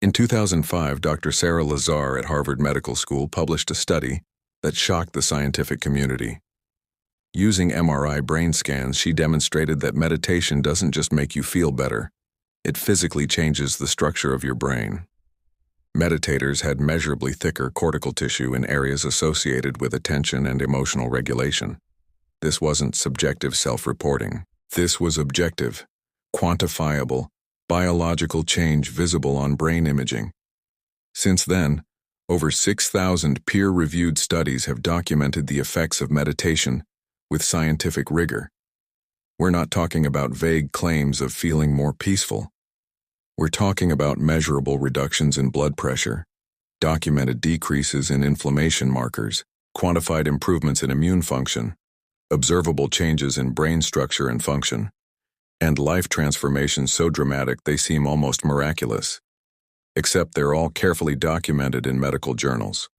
In 2005, Dr. Sara Lazar at Harvard Medical School published a study that shocked the scientific community. Using MRI brain scans, she demonstrated that meditation doesn't just make you feel better, it physically changes the structure of your brain. Meditators had measurably thicker cortical tissue in areas associated with attention and emotional regulation. This wasn't subjective self-reporting. This was objective, quantifiable, biological change visible on brain imaging. Since then, over 6,000 peer-reviewed studies have documented the effects of meditation with scientific rigor. We're not talking about vague claims of feeling more peaceful. We're talking about measurable reductions in blood pressure, documented decreases in inflammation markers, quantified improvements in immune function, observable changes in brain structure and function, and life transformations so dramatic they seem almost miraculous. Except they're all carefully documented in medical journals.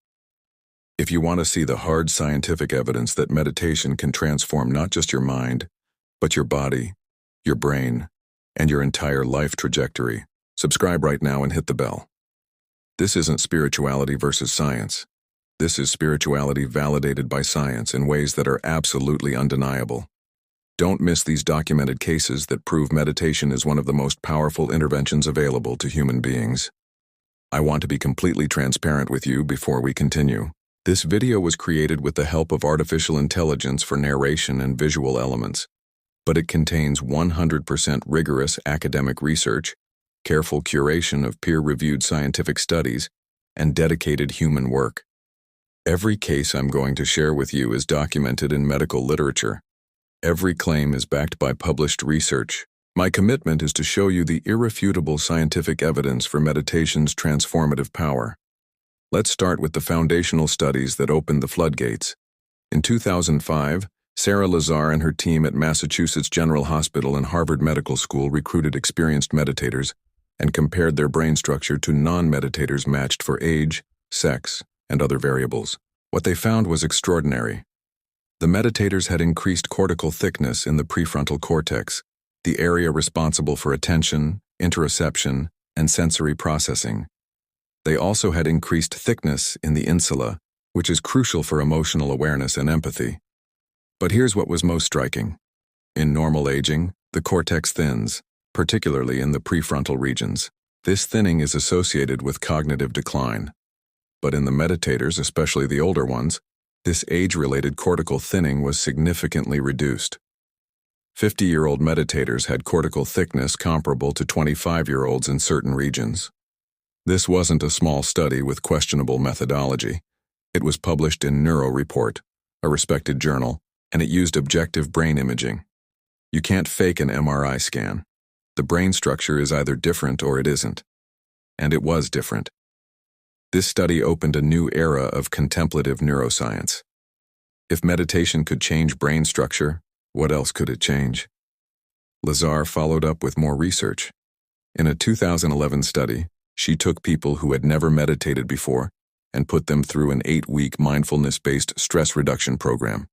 If you want to see the hard scientific evidence that meditation can transform not just your mind, but your body, your brain, and your entire life trajectory, subscribe right now and hit the bell. This isn't spirituality versus science. This is spirituality validated by science in ways that are absolutely undeniable. Don't miss these documented cases that prove meditation is one of the most powerful interventions available to human beings. I want to be completely transparent with you before we continue. This video was created with the help of artificial intelligence for narration and visual elements, but it contains 100% rigorous academic research, careful curation of peer-reviewed scientific studies, and dedicated human work. Every case I'm going to share with you is documented in medical literature. Every claim is backed by published research. My commitment is to show you the irrefutable scientific evidence for meditation's transformative power. Let's start with the foundational studies that opened the floodgates. In 2005, Sara Lazar and her team at Massachusetts General Hospital and Harvard Medical School recruited experienced meditators and compared their brain structure to non-meditators matched for age, sex, and other variables. What they found was extraordinary. The meditators had increased cortical thickness in the prefrontal cortex, the area responsible for attention, interoception, and sensory processing. They also had increased thickness in the insula, which is crucial for emotional awareness and empathy. But here's what was most striking. In normal aging, the cortex thins, particularly in the prefrontal regions. This thinning is associated with cognitive decline. But in the meditators, especially the older ones, this age-related cortical thinning was significantly reduced. 50-year-old meditators had cortical thickness comparable to 25-year-olds in certain regions. This wasn't a small study with questionable methodology. It was published in Neuroplasticity, a respected journal, and it used objective brain imaging. You can't fake an MRI scan. The brain structure is either different or it isn't. And it was different. This study opened a new era of contemplative neuroscience. If meditation could change brain structure, what else could it change? Lazar followed up with more research. In a 2011 study, she took people who had never meditated before and put them through an 8-week mindfulness-based stress reduction program.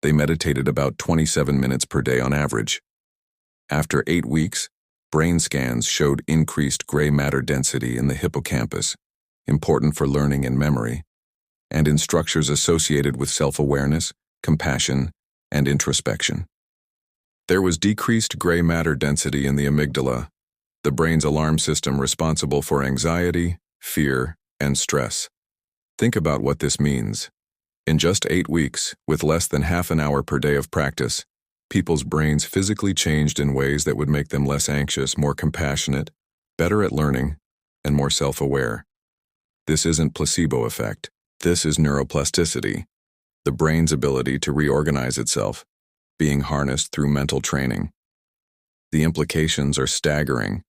They meditated about 27 minutes per day on average. After 8 weeks, brain scans showed increased gray matter density in the hippocampus, important for learning and memory, and in structures associated with self-awareness, compassion, and introspection. There was decreased gray matter density in the amygdala, the brain's alarm system responsible for anxiety, fear, and stress. Think about what this means. In just 8 weeks, with less than half an hour per day of practice, people's brains physically changed in ways that would make them less anxious, more compassionate, better at learning, and more self-aware. This isn't placebo effect. This is neuroplasticity, the brain's ability to reorganize itself, being harnessed through mental training. The implications are staggering.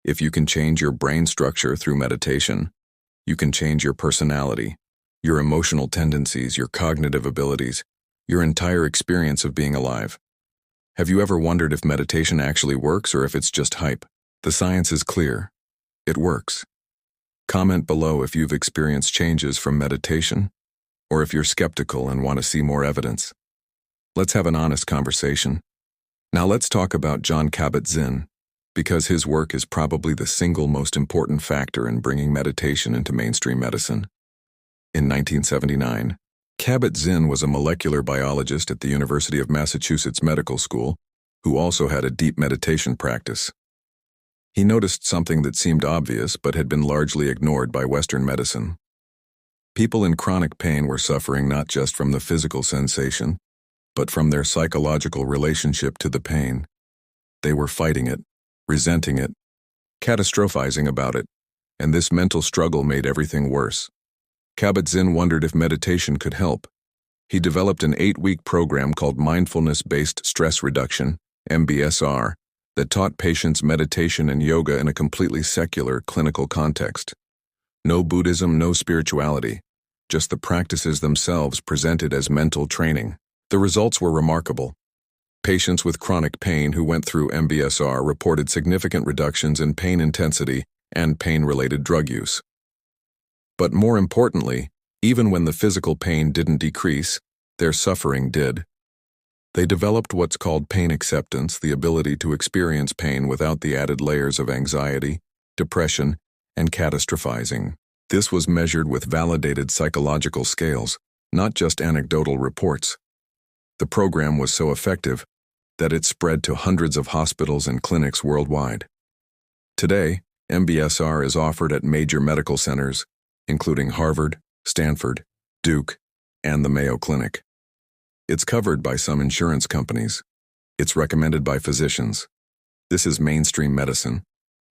If you can change your brain structure through meditation, you can change your personality, your emotional tendencies, your cognitive abilities, your entire experience of being alive. Have you ever wondered if meditation actually works or if it's just hype? The science is clear. It works. Comment below if you've experienced changes from meditation, or if you're skeptical and want to see more evidence. Let's have an honest conversation. Now let's talk about Kabat-Zinn, because his work is probably the single most important factor in bringing meditation into mainstream medicine. In 1979, Kabat-Zinn was a molecular biologist at the University of Massachusetts Medical School who also had a deep meditation practice. He noticed something that seemed obvious but had been largely ignored by Western medicine. People in chronic pain were suffering not just from the physical sensation, but from their psychological relationship to the pain. They were fighting it, resenting it, catastrophizing about it, and this mental struggle made everything worse. Kabat-Zinn wondered if meditation could help. He developed an 8-week program called Mindfulness-Based Stress Reduction, MBSR, that taught patients meditation and yoga in a completely secular, clinical context. No Buddhism, no spirituality, just the practices themselves presented as mental training. The results were remarkable. Patients with chronic pain who went through MBSR reported significant reductions in pain intensity and pain-related drug use. But more importantly, even when the physical pain didn't decrease, their suffering did. They developed what's called pain acceptance, the ability to experience pain without the added layers of anxiety, depression, and catastrophizing. This was measured with validated psychological scales, not just anecdotal reports. The program was so effective that it spread to hundreds of hospitals and clinics worldwide. Today, MBSR is offered at major medical centers, including Harvard, Stanford, Duke, and the Mayo Clinic. It's covered by some insurance companies. It's recommended by physicians. This is mainstream medicine,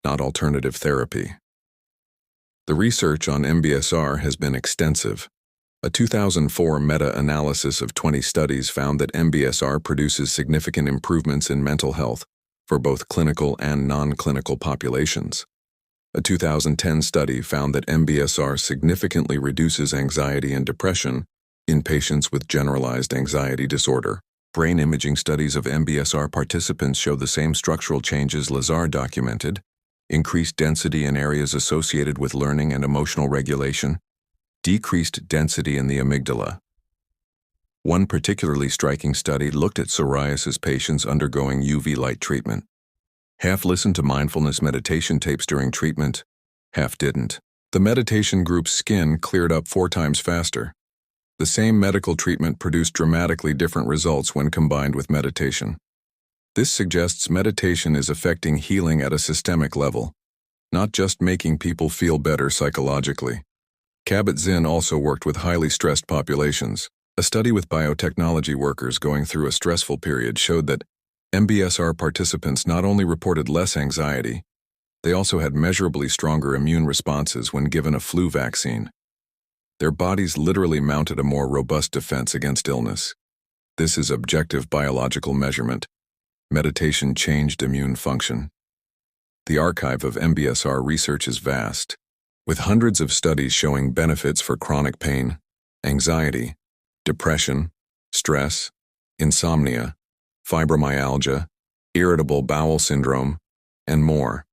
not alternative therapy. The research on MBSR has been extensive. A 2004 meta-analysis of 20 studies found that MBSR produces significant improvements in mental health for both clinical and non-clinical populations. A 2010 study found that MBSR significantly reduces anxiety and depression in patients with generalized anxiety disorder. Brain imaging studies of MBSR participants show the same structural changes Lazar documented: increased density in areas associated with learning and emotional regulation, decreased density in the amygdala. One particularly striking study looked at psoriasis patients undergoing UV light treatment. Half listened to mindfulness meditation tapes during treatment, half didn't. The meditation group's skin cleared up 4 times faster. The same medical treatment produced dramatically different results when combined with meditation. This suggests meditation is affecting healing at a systemic level, not just making people feel better psychologically. Kabat-Zinn also worked with highly stressed populations. A study with biotechnology workers going through a stressful period showed that MBSR participants not only reported less anxiety, they also had measurably stronger immune responses when given a flu vaccine. Their bodies literally mounted a more robust defense against illness. This is objective biological measurement. Meditation changed immune function. The archive of MBSR research is vast, with hundreds of studies showing benefits for chronic pain, anxiety, depression, stress, insomnia, fibromyalgia, irritable bowel syndrome, and more.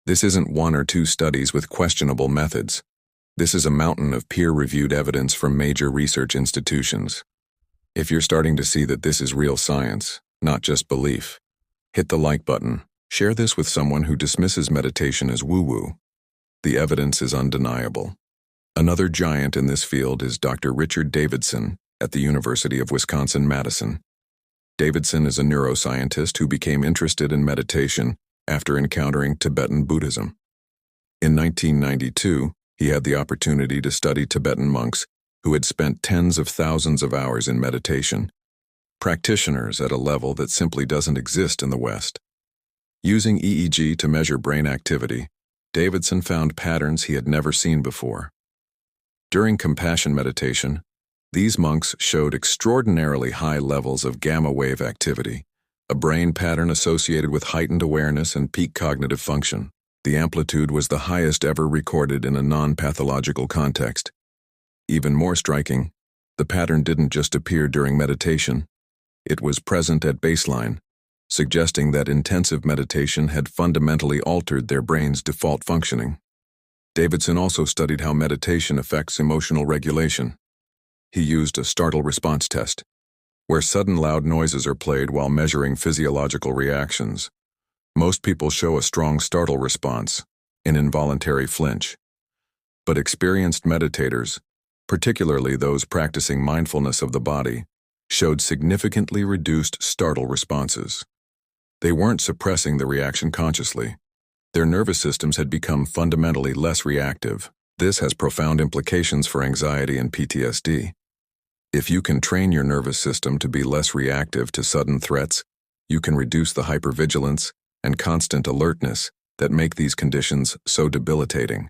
This isn't 1 or 2 studies with questionable methods. This is a mountain of peer-reviewed evidence from major research institutions. If you're starting to see that this is real science, not just belief, hit the like button. Share this with someone who dismisses meditation as woo-woo. The evidence is undeniable. Another giant in this field is Dr. Richard Davidson at the University of Wisconsin-Madison. Davidson is a neuroscientist who became interested in meditation after encountering Tibetan Buddhism. In 1992, he had the opportunity to study Tibetan monks who had spent tens of thousands of hours in meditation, practitioners at a level that simply doesn't exist in the West. Using EEG to measure brain activity, Davidson found patterns he had never seen before. During compassion meditation, these monks showed extraordinarily high levels of gamma wave activity, a brain pattern associated with heightened awareness and peak cognitive function. The amplitude was the highest ever recorded in a non-pathological context. Even more striking, the pattern didn't just appear during meditation. It was present at baseline, suggesting that intensive meditation had fundamentally altered their brain's default functioning. Davidson also studied how meditation affects emotional regulation. He used a startle response test, where sudden loud noises are played while measuring physiological reactions. Most people show a strong startle response, an involuntary flinch. But experienced meditators, particularly those practicing mindfulness of the body, showed significantly reduced startle responses. They weren't suppressing the reaction consciously. Their nervous systems had become fundamentally less reactive. This has profound implications for anxiety and PTSD. If you can train your nervous system to be less reactive to sudden threats, you can reduce the hypervigilance and constant alertness that make these conditions so debilitating.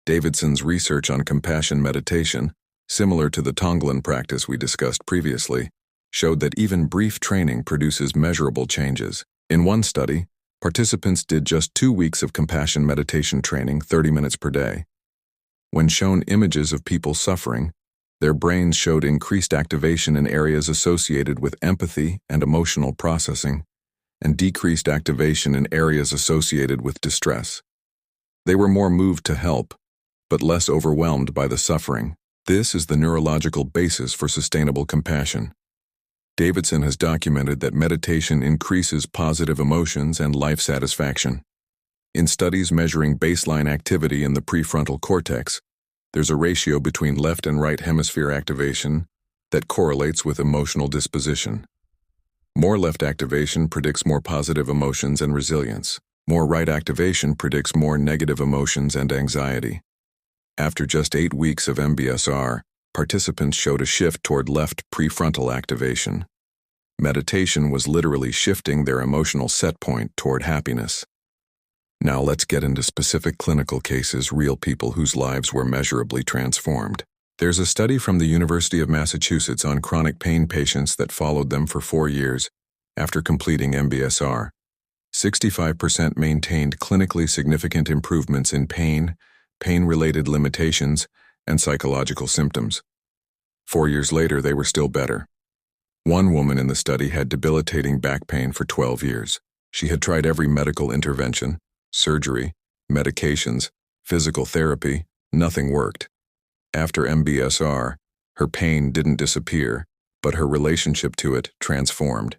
Davidson's research on compassion meditation, similar to the Tonglen practice we discussed previously, showed that even brief training produces measurable changes. In one study, participants did just 2 weeks of compassion meditation training, 30 minutes per day. When shown images of people suffering, their brains showed increased activation in areas associated with empathy and emotional processing, and decreased activation in areas associated with distress. They were more moved to help, but less overwhelmed by the suffering. This is the neurological basis for sustainable compassion. Davidson has documented that meditation increases positive emotions and life satisfaction. In studies measuring baseline activity in the prefrontal cortex, there's a ratio between left and right hemisphere activation that correlates with emotional disposition. More left activation predicts more positive emotions and resilience. More right activation predicts more negative emotions and anxiety. After just 8 weeks of MBSR, participants showed a shift toward left prefrontal activation. Meditation was literally shifting their emotional set point toward happiness. Now let's get into specific clinical cases, real people whose lives were measurably transformed. There's a study from the University of Massachusetts on chronic pain patients that followed them for 4 years after completing MBSR. 65% maintained clinically significant improvements in pain, pain-related limitations, and psychological symptoms. 4 years later, they were still better. One woman in the study had debilitating back pain for 12 years. She had tried every medical intervention, surgery, medications, physical therapy. Nothing worked. After MBSR, her pain didn't disappear, but her relationship to it transformed.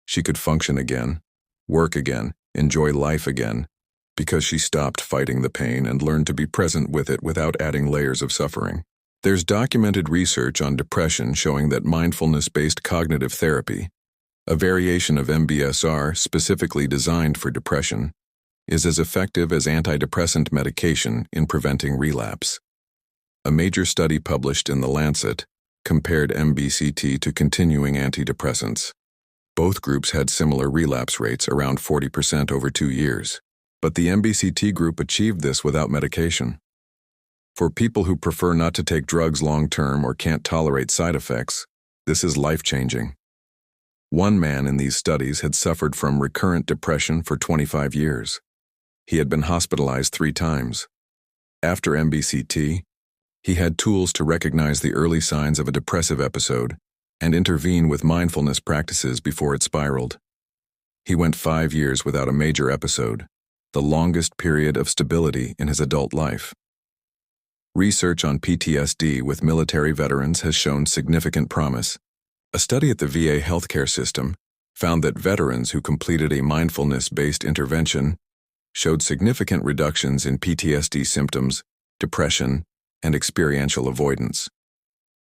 She could function again, work again, enjoy life again, because she stopped fighting the pain and learned to be present with it without adding layers of suffering. There's documented research on depression showing that mindfulness-based cognitive therapy, a variation of MBSR specifically designed for depression, is as effective as antidepressant medication in preventing relapse. A major study published in The Lancet compared MBCT to continuing antidepressants. Both groups had similar relapse rates, around 40% over 2 years. But the MBCT group achieved this without medication. For people who prefer not to take drugs long-term or can't tolerate side effects, this is life-changing. One man in these studies had suffered from recurrent depression for 25 years. He had been hospitalized 3 times. After MBCT, he had tools to recognize the early signs of a depressive episode and intervene with mindfulness practices before it spiraled. He went 5 years without a major episode, the longest period of stability in his adult life. Research on PTSD with military veterans has shown significant promise. A study at the VA healthcare system found that veterans who completed a mindfulness-based intervention showed significant reductions in PTSD symptoms, depression, and experiential avoidance.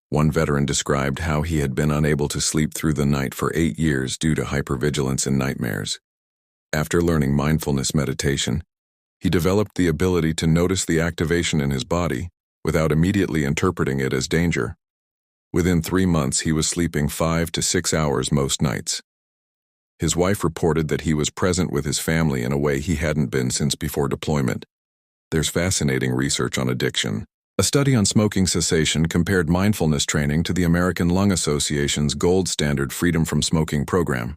One veteran described how he had been unable to sleep through the night for 8 years due to hypervigilance and nightmares. After learning mindfulness meditation, he developed the ability to notice the activation in his body without immediately interpreting it as danger. Within 3 months, he was sleeping 5 to 6 hours most nights. His wife reported that he was present with his family in a way he hadn't been since before deployment. There's fascinating research on addiction. A study on smoking cessation compared mindfulness training to the American Lung Association's gold standard Freedom from Smoking program.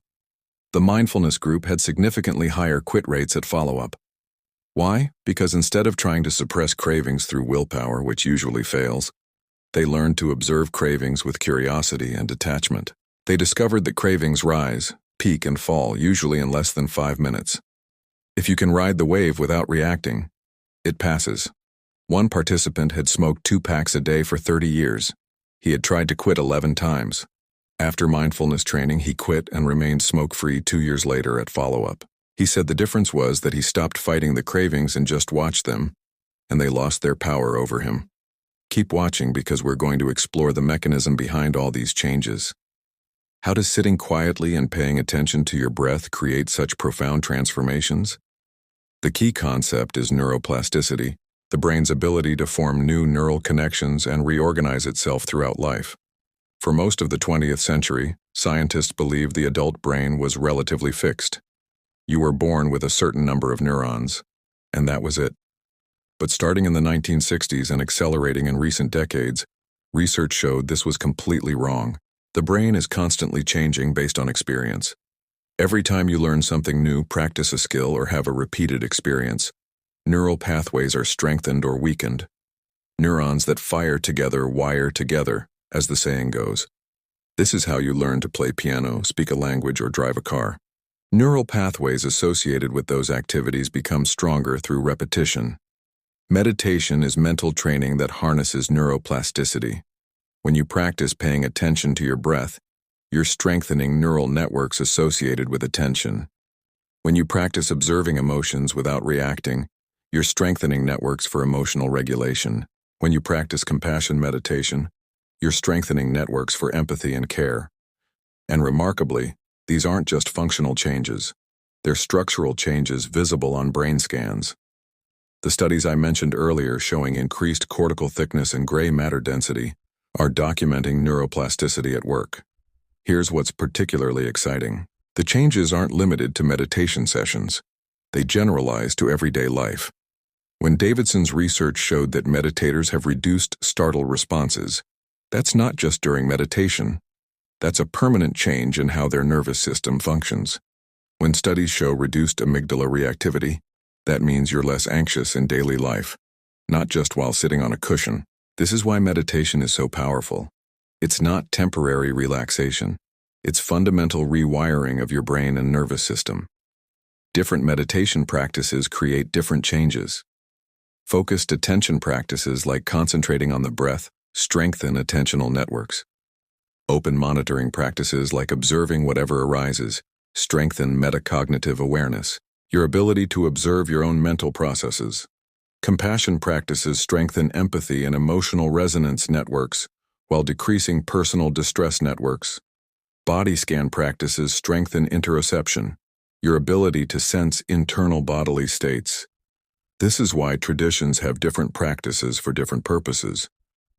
The mindfulness group had significantly higher quit rates at follow-up. Why? Because instead of trying to suppress cravings through willpower, which usually fails, they learned to observe cravings with curiosity and detachment. They discovered that cravings rise, peak, and fall, usually in less than 5 minutes. If you can ride the wave without reacting, it passes. One participant had smoked 2 packs a day for 30 years. He had tried to quit 11 times. After mindfulness training, he quit and remained smoke-free 2 years later at follow-up. He said the difference was that he stopped fighting the cravings and just watched them, and they lost their power over him. Keep watching because we're going to explore the mechanism behind all these changes. How does sitting quietly and paying attention to your breath create such profound transformations? The key concept is neuroplasticity, the brain's ability to form new neural connections and reorganize itself throughout life. For most of the 20th century, scientists believed the adult brain was relatively fixed. You were born with a certain number of neurons, and that was it. But starting in the 1960s and accelerating in recent decades, research showed this was completely wrong. The brain is constantly changing based on experience. Every time you learn something new, practice a skill, or have a repeated experience, neural pathways are strengthened or weakened. Neurons that fire together wire together, as the saying goes. This is how you learn to play piano, speak a language, or drive a car. Neural pathways associated with those activities become stronger through repetition. Meditation is mental training that harnesses neuroplasticity. When you practice paying attention to your breath, you're strengthening neural networks associated with attention. When you practice observing emotions without reacting, you're strengthening networks for emotional regulation. When you practice compassion meditation, you're strengthening networks for empathy and care. And remarkably, these aren't just functional changes. They're structural changes visible on brain scans. The studies I mentioned earlier showing increased cortical thickness and gray matter density are documenting neuroplasticity at work. Here's what's particularly exciting. The changes aren't limited to meditation sessions. They generalize to everyday life. When Davidson's research showed that meditators have reduced startle responses, that's not just during meditation. That's a permanent change in how their nervous system functions. When studies show reduced amygdala reactivity, that means you're less anxious in daily life, not just while sitting on a cushion. This is why meditation is so powerful. It's not temporary relaxation. It's fundamental rewiring of your brain and nervous system. Different meditation practices create different changes. Focused attention practices like concentrating on the breath strengthen attentional networks. Open monitoring practices like observing whatever arises strengthen metacognitive awareness, your ability to observe your own mental processes. Compassion practices strengthen empathy and emotional resonance networks while decreasing personal distress networks. Body scan practices strengthen interoception, your ability to sense internal bodily states. This is why traditions have different practices for different purposes.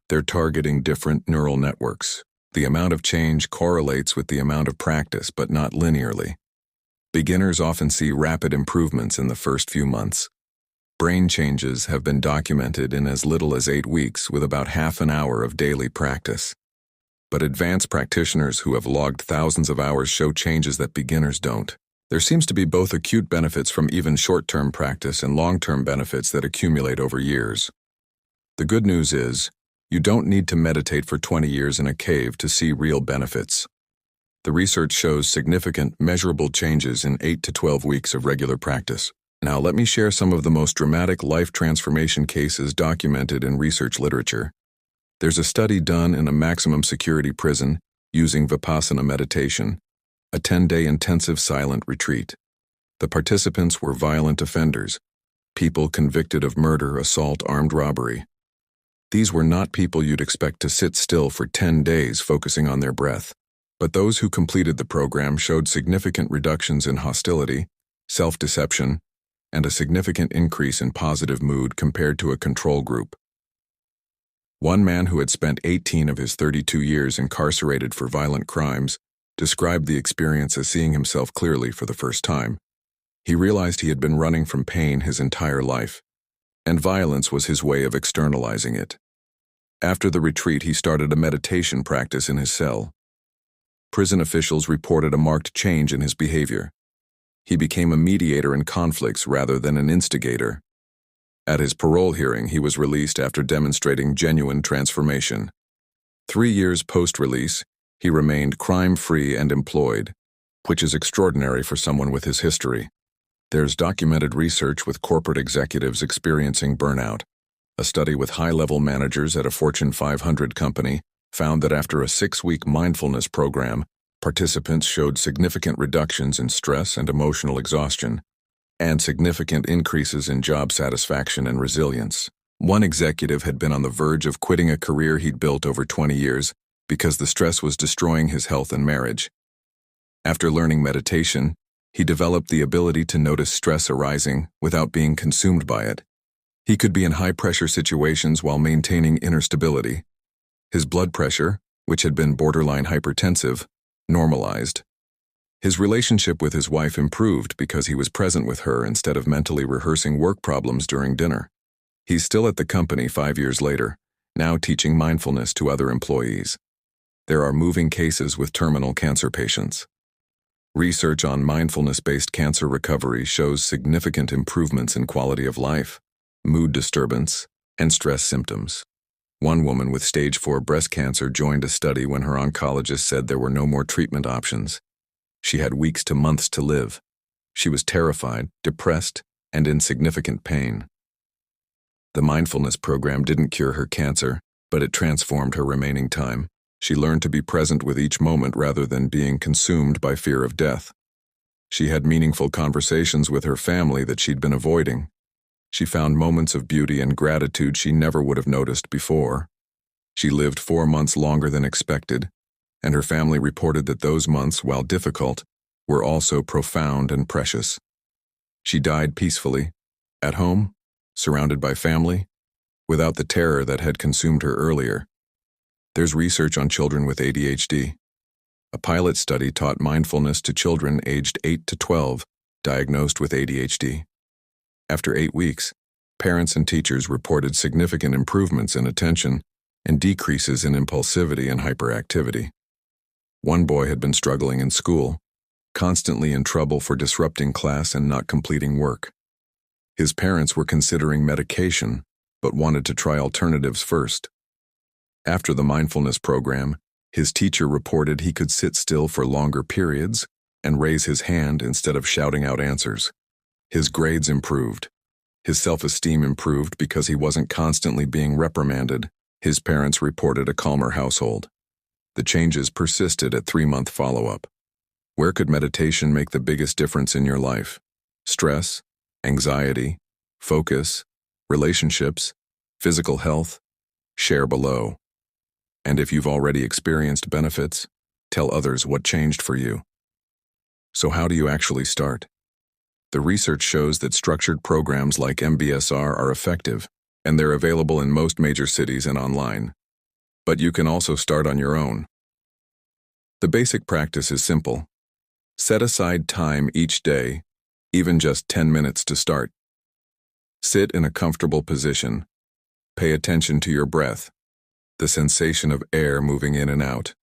They're targeting different neural networks. The amount of change correlates with the amount of practice, but not linearly. Beginners often see rapid improvements in the first few months. Brain changes have been documented in as little as 8 weeks with about half an hour of daily practice. But advanced practitioners who have logged thousands of hours show changes that beginners don't. There seems to be both acute benefits from even short-term practice and long-term benefits that accumulate over years. The good news is, you don't need to meditate for 20 years in a cave to see real benefits. The research shows significant, measurable changes in 8 to 12 weeks of regular practice. Now let me share some of the most dramatic life transformation cases documented in research literature. There's a study done in a maximum security prison using Vipassana meditation, a 10-day intensive silent retreat. The participants were violent offenders, people convicted of murder, assault, armed robbery. These were not people you'd expect to sit still for 10 days focusing on their breath. But those who completed the program showed significant reductions in hostility, self-deception, and a significant increase in positive mood compared to a control group. One man who had spent 18 of his 32 years incarcerated for violent crimes described the experience as seeing himself clearly for the first time. He realized he had been running from pain his entire life, and violence was his way of externalizing it. After the retreat, he started a meditation practice in his cell. Prison officials reported a marked change in his behavior. He became a mediator in conflicts rather than an instigator. At his parole hearing, he was released after demonstrating genuine transformation. 3 years post-release, he remained crime-free and employed, which is extraordinary for someone with his history. There's documented research with corporate executives experiencing burnout. A study with high-level managers at a Fortune 500 company found that after a 6-week mindfulness program, Participants showed significant reductions in stress and emotional exhaustion, and significant increases in job satisfaction and resilience. One executive had been on the verge of quitting a career he'd built over 20 years because the stress was destroying his health and marriage. After learning meditation, he developed the ability to notice stress arising without being consumed by it. He could be in high-pressure situations while maintaining inner stability. His blood pressure, which had been borderline hypertensive, normalized. His relationship with his wife improved because he was present with her instead of mentally rehearsing work problems during dinner. He's still at the company 5 years later, now teaching mindfulness to other employees. There are moving cases with terminal cancer patients. Research on mindfulness-based cancer recovery shows significant improvements in quality of life, mood disturbance, and stress symptoms. One woman with stage 4 breast cancer joined a study when her oncologist said there were no more treatment options. She had weeks to months to live. She was terrified, depressed, and in significant pain. The mindfulness program didn't cure her cancer, but it transformed her remaining time. She learned to be present with each moment rather than being consumed by fear of death. She had meaningful conversations with her family that she'd been avoiding. She found moments of beauty and gratitude she never would have noticed before. She lived 4 months longer than expected, and her family reported that those months, while difficult, were also profound and precious. She died peacefully, at home, surrounded by family, without the terror that had consumed her earlier. There's research on children with ADHD. A pilot study taught mindfulness to children aged 8 to 12 diagnosed with ADHD. After 8 weeks, parents and teachers reported significant improvements in attention and decreases in impulsivity and hyperactivity. One boy had been struggling in school, constantly in trouble for disrupting class and not completing work. His parents were considering medication, but wanted to try alternatives first. After the mindfulness program, his teacher reported he could sit still for longer periods and raise his hand instead of shouting out answers. His grades improved. His self-esteem improved because he wasn't constantly being reprimanded. His parents reported a calmer household. The changes persisted at 3-month follow-up. Where could meditation make the biggest difference in your life? Stress, anxiety, focus, relationships, physical health? Share below. And if you've already experienced benefits, tell others what changed for you. So how do you actually start? The research shows that structured programs like MBSR are effective, and they're available in most major cities and online. But you can also start on your own. The basic practice is simple. Set aside time each day, even just 10 minutes to start. Sit in a comfortable position. Pay attention to your breath, the sensation of air moving in and out.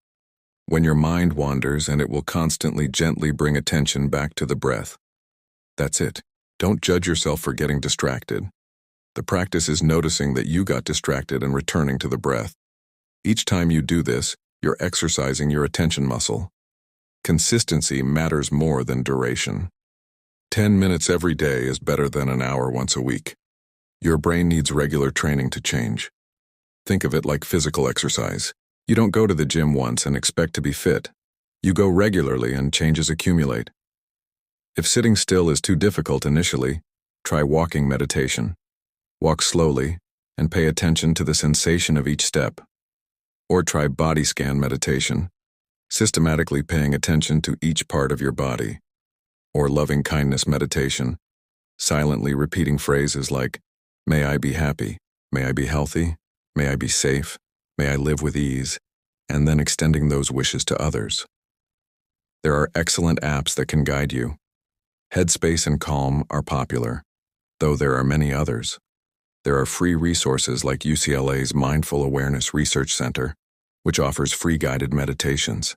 When your mind wanders, and it will constantly gently bring attention back to the breath. That's it. Don't judge yourself for getting distracted. The practice is noticing that you got distracted and returning to the breath. Each time you do this, you're exercising your attention muscle. Consistency matters more than duration. 10 minutes every day is better than an hour once a week. Your brain needs regular training to change. Think of it like physical exercise. You don't go to the gym once and expect to be fit. You go regularly and changes accumulate. If sitting still is too difficult initially, try walking meditation. Walk slowly and pay attention to the sensation of each step. Or try body scan meditation, systematically paying attention to each part of your body. Or loving kindness meditation, silently repeating phrases like, "May I be happy, may I be healthy, may I be safe, may I live with ease," and then extending those wishes to others. There are excellent apps that can guide you. Headspace and Calm are popular, though there are many others. There are free resources like UCLA's Mindful Awareness Research Center, which offers free guided meditations.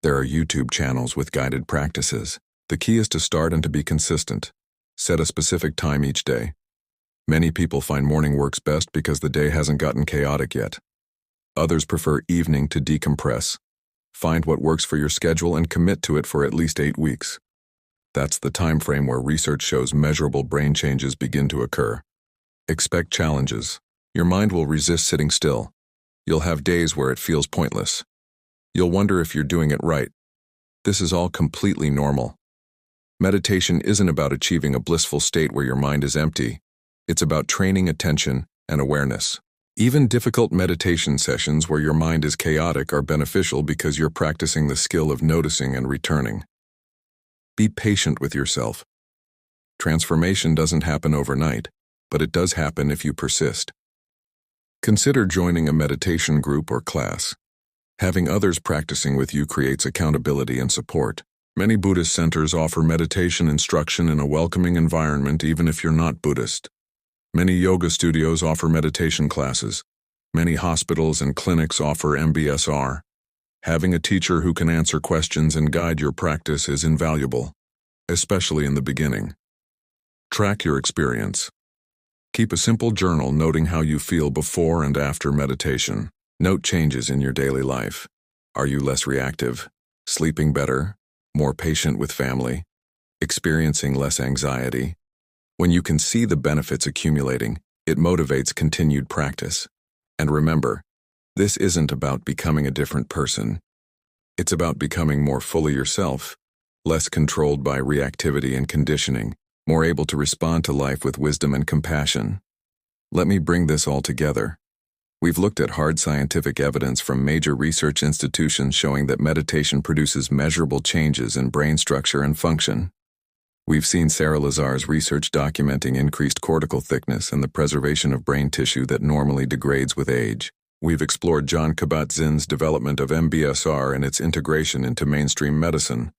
There are YouTube channels with guided practices. The key is to start and to be consistent. Set a specific time each day. Many people find morning works best because the day hasn't gotten chaotic yet. Others prefer evening to decompress. Find what works for your schedule and commit to it for at least 8 weeks. That's the time frame where research shows measurable brain changes begin to occur. Expect challenges. Your mind will resist sitting still. You'll have days where it feels pointless. You'll wonder if you're doing it right. This is all completely normal. Meditation isn't about achieving a blissful state where your mind is empty. It's about training attention and awareness. Even difficult meditation sessions where your mind is chaotic are beneficial because you're practicing the skill of noticing and returning. Be patient with yourself. Transformation doesn't happen overnight, but it does happen if you persist. Consider joining a meditation group or class. Having others practicing with you creates accountability and support. Many Buddhist centers offer meditation instruction in a welcoming environment even if you're not Buddhist. Many yoga studios offer meditation classes. Many hospitals and clinics offer MBSR. Having a teacher who can answer questions and guide your practice is invaluable, especially in the beginning. Track your experience. Keep a simple journal noting how you feel before and after meditation. Note changes in your daily life. Are you less reactive? Sleeping better? More patient with family? Experiencing less anxiety? When you can see the benefits accumulating, it motivates continued practice. And remember, this isn't about becoming a different person. It's about becoming more fully yourself, less controlled by reactivity and conditioning, more able to respond to life with wisdom and compassion. Let me bring this all together. We've looked at hard scientific evidence from major research institutions showing that meditation produces measurable changes in brain structure and function. We've seen Sara Lazar's research documenting increased cortical thickness and the preservation of brain tissue that normally degrades with age. We've explored John Kabat-Zinn's development of MBSR and its integration into mainstream medicine,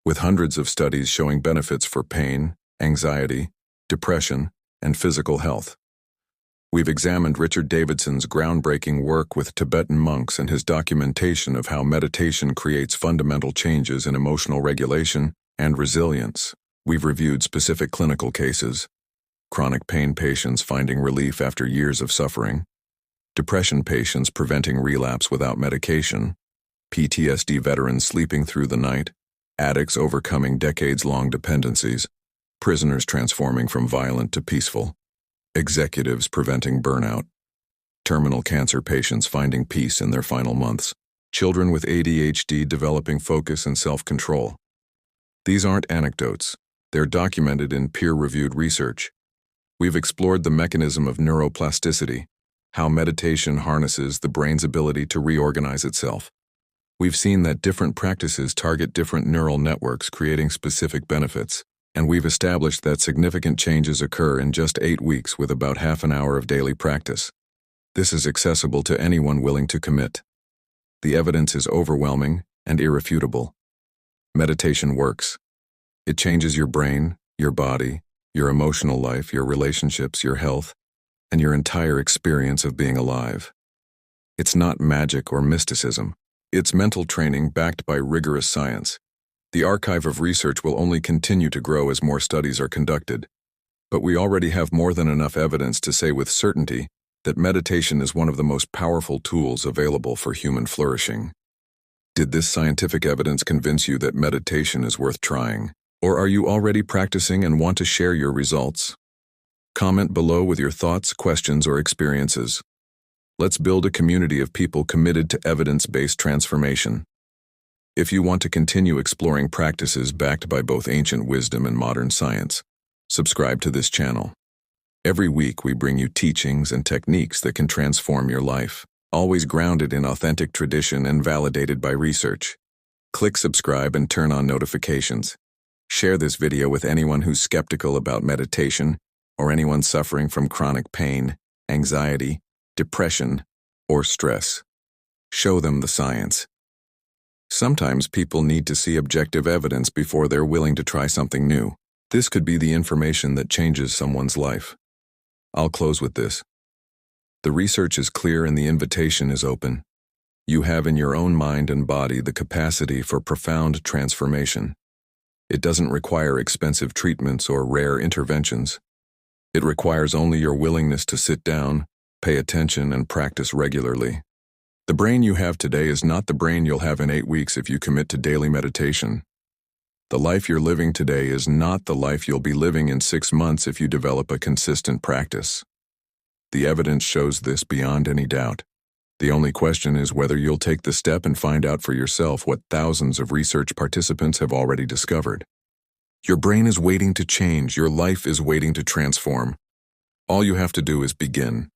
with hundreds of studies showing benefits for pain, anxiety, depression, and physical health. We've examined Richard Davidson's groundbreaking work with Tibetan monks and his documentation of how meditation creates fundamental changes in emotional regulation and resilience. We've reviewed specific clinical cases: chronic pain patients finding relief after years of suffering, depression patients preventing relapse without medication, PTSD veterans sleeping through the night, addicts overcoming decades-long dependencies, prisoners transforming from violent to peaceful, executives preventing burnout, terminal cancer patients finding peace in their final months, children with ADHD developing focus and self-control. These aren't anecdotes. They're documented in peer-reviewed research. We've explored the mechanism of neuroplasticity, how meditation harnesses the brain's ability to reorganize itself. We've seen that different practices target different neural networks, creating specific benefits. And we've established that significant changes occur in just 8 weeks with about half an hour of daily practice. This is accessible to anyone willing to commit. The evidence is overwhelming and irrefutable. Meditation works. It changes your brain, your body, your emotional life, your relationships, your health, and your entire experience of being alive. It's not magic or mysticism. It's mental training backed by rigorous science. The archive of research will only continue to grow as more studies are conducted, but we already have more than enough evidence to say with certainty that meditation is one of the most powerful tools available for human flourishing. Did this scientific evidence convince you that meditation is worth trying? Or are you already practicing and want to share your results? Comment below with your thoughts, questions, or experiences. Let's build a community of people committed to evidence-based transformation. If you want to continue exploring practices backed by both ancient wisdom and modern science, subscribe to this channel. Every week we bring you teachings and techniques that can transform your life, always grounded in authentic tradition and validated by research. Click subscribe and turn on notifications. Share this video with anyone who's skeptical about meditation or anyone suffering from chronic pain, anxiety, depression, or stress. Show them the science. Sometimes people need to see objective evidence before they're willing to try something new. This could be the information that changes someone's life. I'll close with this. The research is clear and the invitation is open. You have in your own mind and body the capacity for profound transformation. It doesn't require expensive treatments or rare interventions. It requires only your willingness to sit down, pay attention, and practice regularly. The brain you have today is not the brain you'll have in 8 weeks if you commit to daily meditation. The life you're living today is not the life you'll be living in 6 months if you develop a consistent practice. The evidence shows this beyond any doubt. The only question is whether you'll take the step and find out for yourself what thousands of research participants have already discovered. Your brain is waiting to change. Your life is waiting to transform. All you have to do is begin.